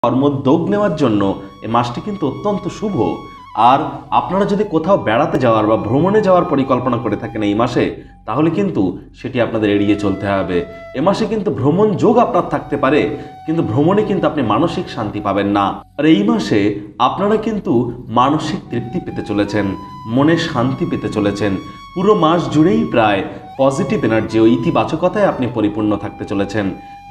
কর্মোদ্যোগ নেওয়ার জন্য এই মাসটি কিন্তু অত্যন্ত শুভ। আর আপনারা যদি কোথাও বেড়াতে যাওয়ার বা ভ্রমণে যাওয়ার পরিকল্পনা করে থাকেন এই মাসে, তাহলে কিন্তু সেটি আপনাদের এড়িয়ে চলতে হবে। এ মাসে কিন্তু ভ্রমণ যোগ আপনার থাকতে পারে, কিন্তু ভ্রমণে কিন্তু আপনি মানসিক শান্তি পাবেন না। আর এই মাসে আপনারা কিন্তু মানসিক তৃপ্তি পেতে চলেছেন, মনে শান্তি পেতে চলেছেন। পুরো মাস জুড়েই প্রায় পজিটিভ এনার্জি ও ইতিবাচকতায় আপনি পরিপূর্ণ থাকতে চলেছেন।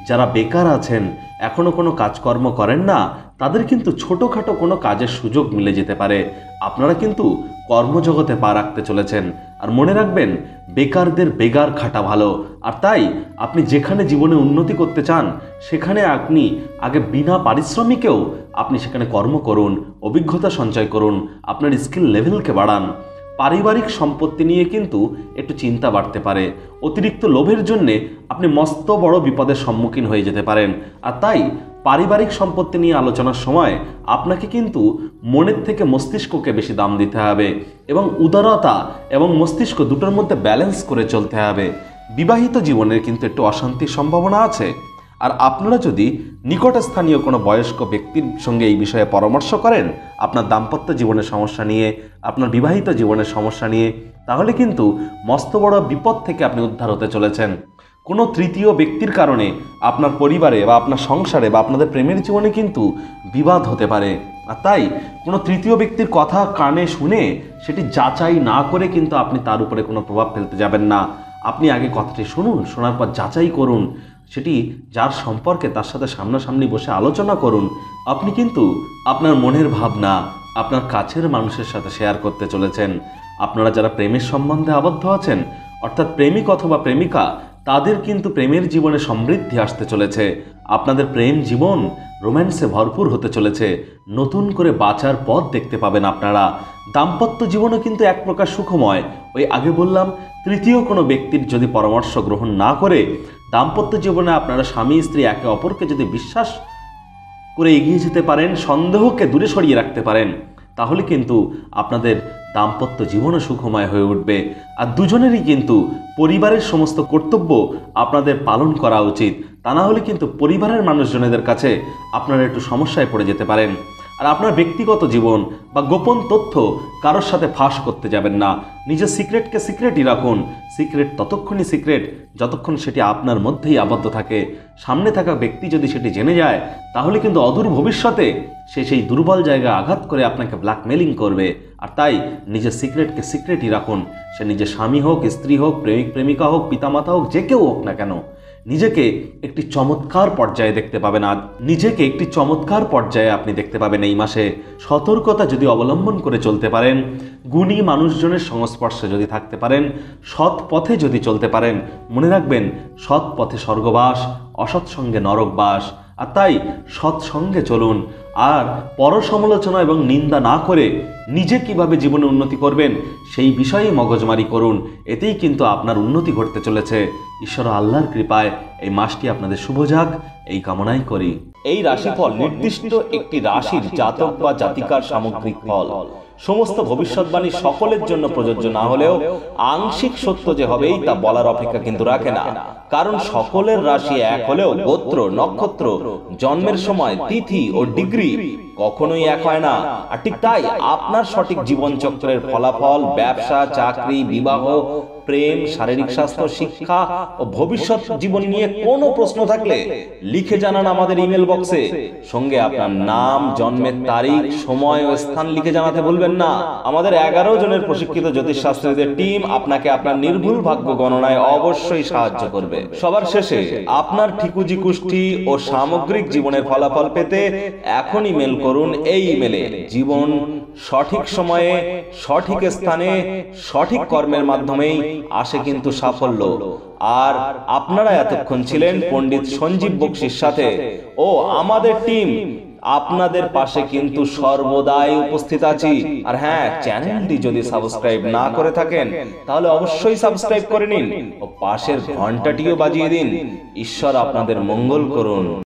যারা বেকার আছেন, এখনো কোনো কাজকর্ম করেন না, তাদের কিন্তু ছোটোখাটো কোনো কাজের সুযোগ মিলে যেতে পারে। আপনারা কিন্তু কর্মজগতে পা রাখতে চলেছেন। আর মনে রাখবেন, বেকারদের বেগার খাটা ভালো। আর তাই আপনি যেখানে জীবনে উন্নতি করতে চান, সেখানে আপনি আগে বিনা পারিশ্রমিকেও আপনি সেখানে কর্ম করুন, অভিজ্ঞতা সঞ্চয় করুন, আপনার স্কিল লেভেলকে বাড়ান। পারিবারিক সম্পত্তি নিয়ে কিন্তু একটু চিন্তা বাড়তে পারে। অতিরিক্ত লোভের জন্যে আপনি মস্ত বড় বিপদের সম্মুখীন হয়ে যেতে পারেন। আর তাই পারিবারিক সম্পত্তি নিয়ে আলোচনার সময় আপনাকে কিন্তু মনের থেকে মস্তিষ্ককে বেশি দাম দিতে হবে এবং উদারতা এবং মস্তিষ্ক দুটোর মধ্যে ব্যালেন্স করে চলতে হবে। বিবাহিত জীবনের কিন্তু একটু অশান্তির সম্ভাবনা আছে। আর আপনারা যদি নিকটস্থানীয় কোনো বয়স্ক ব্যক্তির সঙ্গে এই বিষয়ে পরামর্শ করেন আপনার দাম্পত্য জীবনের সমস্যা নিয়ে, আপনার বিবাহিত জীবনের সমস্যা নিয়ে, তাহলে কিন্তু মস্ত বড় বিপদ থেকে আপনি উদ্ধার হতে চলেছেন। কোনো তৃতীয় ব্যক্তির কারণে আপনার পরিবারে বা আপনার সংসারে বা আপনাদের প্রেমের জীবনে কিন্তু বিবাদ হতে পারে। আর তাই কোনো তৃতীয় ব্যক্তির কথা কানে শুনে সেটি যাচাই না করে কিন্তু আপনি তার উপরে কোনো প্রভাব ফেলতে যাবেন না। আপনি আগে কথাটি শুনুন, শোনার পর যাচাই করুন, সেটি যার সম্পর্কে তার সাথে সামনাসামনি বসে আলোচনা করুন। আপনি কিন্তু আপনার মনের ভাবনা আপনার কাছের মানুষের সাথে শেয়ার করতে চলেছেন। আপনারা যারা প্রেমের সম্বন্ধে আবদ্ধ আছেন, অর্থাৎ প্রেমিক অথবা প্রেমিকা, তাদের কিন্তু প্রেমের জীবনে সমৃদ্ধি আসতে চলেছে। আপনাদের প্রেম জীবন রোম্যান্সে ভরপুর হতে চলেছে। নতুন করে বাঁচার পথ দেখতে পাবেন আপনারা। দাম্পত্য জীবনও কিন্তু এক প্রকার সুখময়। ওই আগে বললাম, তৃতীয় কোনো ব্যক্তির যদি পরামর্শ গ্রহণ না করে দাম্পত্য জীবনে আপনারা স্বামী স্ত্রী একে অপরকে যদি বিশ্বাস করে এগিয়ে যেতে পারেন, সন্দেহকে দূরে সরিয়ে রাখতে পারেন, তাহলে কিন্তু আপনাদের দাম্পত্য জীবনও সুখময় হয়ে উঠবে। আর দুজনেরই কিন্তু পরিবারের সমস্ত কর্তব্য আপনাদের পালন করা উচিত। তা না হলে কিন্তু পরিবারের মানুষজনেদের কাছে আপনারা একটু সমস্যায় পড়ে যেতে পারেন। আর আপনার ব্যক্তিগত জীবন বা গোপন তথ্য কারোর সাথে ফাঁস করতে যাবেন না। নিজের সিক্রেটকে সিক্রেটই রাখুন। সিক্রেট ততক্ষণই সিক্রেট যতক্ষণ সেটি আপনার মধ্যেই আবদ্ধ থাকে। সামনে থাকা ব্যক্তি যদি সেটি জেনে যায়, তাহলে কিন্তু অদূর ভবিষ্যতে সে সেই দুর্বল জায়গায় আঘাত করে আপনাকে ব্ল্যাকমেলিং করবে। আর তাই নিজের সিক্রেটকে সিক্রেটই রাখুন। সে নিজের স্বামী হোক, স্ত্রী হোক, প্রেমিক প্রেমিকা হোক, পিতামাতা হোক, যে কেউ হোক না কেন, নিজেকে একটি চমৎকার পর্যায়ে দেখতে পাবেন। আর নিজেকে একটি চমৎকার পর্যায়ে আপনি দেখতে পাবেন এই মাসে। সতর্কতা যদি অবলম্বন করে চলতে পারেন, গুণী মানুষজনের সংস্পর্শে যদি থাকতে পারেন, সৎ পথে যদি চলতে পারেন, মনে রাখবেন সৎ পথে স্বর্গবাস, অসৎ সঙ্গে নরকবাস। আর তাই সৎসঙ্গে চলুন। আর পর সমালোচনা এবং নিন্দা না করে নিজে কিভাবে জীবনে উন্নতি করবেন সেই বিষয়ে মগজমারি করুন। এতেই কিন্তু আপনার উন্নতি ঘটতে চলেছে। ঈশ্বর আল্লাহর কৃপায় এই মাসটি আপনাদের শুভ যাক, এই কামনাই করি। এই রাশিফল নির্দিষ্ট একটি রাশির জাতক বা জাতিকার সামগ্রিক ফল। সমস্ত ভবিষ্যৎবাণী সকলের জন্য প্রযোজ্য না হলেও আংশিক সত্য যে হবেই তা বলার অপেক্ষা কিন্তু রাখে না। কারণ সকলের রাশি এক হলেও গোত্র, নক্ষত্র, জন্মের সময়, তিথি ও ডিগ্রি কখনোই এক হয় না। আর ঠিক তাই আপনার সঠিক জীবনচক্রের ফলাফল, ব্যবসা, চাকরি, বিবাহ, প্রেম, শারীরিক স্বাস্থ্য, শিক্ষা ও ভবিষ্যৎ জীবন নিয়ে কোনো প্রশ্ন থাকলে লিখে জানান আমাদের ইমেল বক্সে। সঙ্গে আপনার নাম, জন্মের তারিখ, সময় ও স্থান লিখে জানাতে ভুলবেন না। আমাদের 11 জনের প্রশিক্ষিত জ্যোতিষশাস্ত্রীদের টিম আপনাকে আপনার নির্ভুল ভাগ্য গণনায় অবশ্যই সাহায্য করবে। সবার শেষে আপনার ঠিকুজি কুষ্টি ও সামগ্রিক জীবনের ফলাফল পেতে এখনই মেল করুন এই ইমেলে। জীবন সঠিক সময়ে, সঠিক স্থানে, সঠিক কর্মের মাধ্যমেই আসে কিন্তু সাফল্য। আর আপনারা এতক্ষণ ছিলেন পণ্ডিত সঞ্জীব বক্সির সাথে। ও আমাদের টিম আপনাদের পাশে কিন্তু সর্বদাই উপস্থিত আছি। আর হ্যাঁ, চ্যানেলটি যদি সাবস্ক্রাইব না করে থাকেন তাহলে অবশ্যই সাবস্ক্রাইব করে নিন ও পাশের ঘন্টাটিও বাজিয়ে দিন। ঈশ্বর আপনাদের মঙ্গল করুন।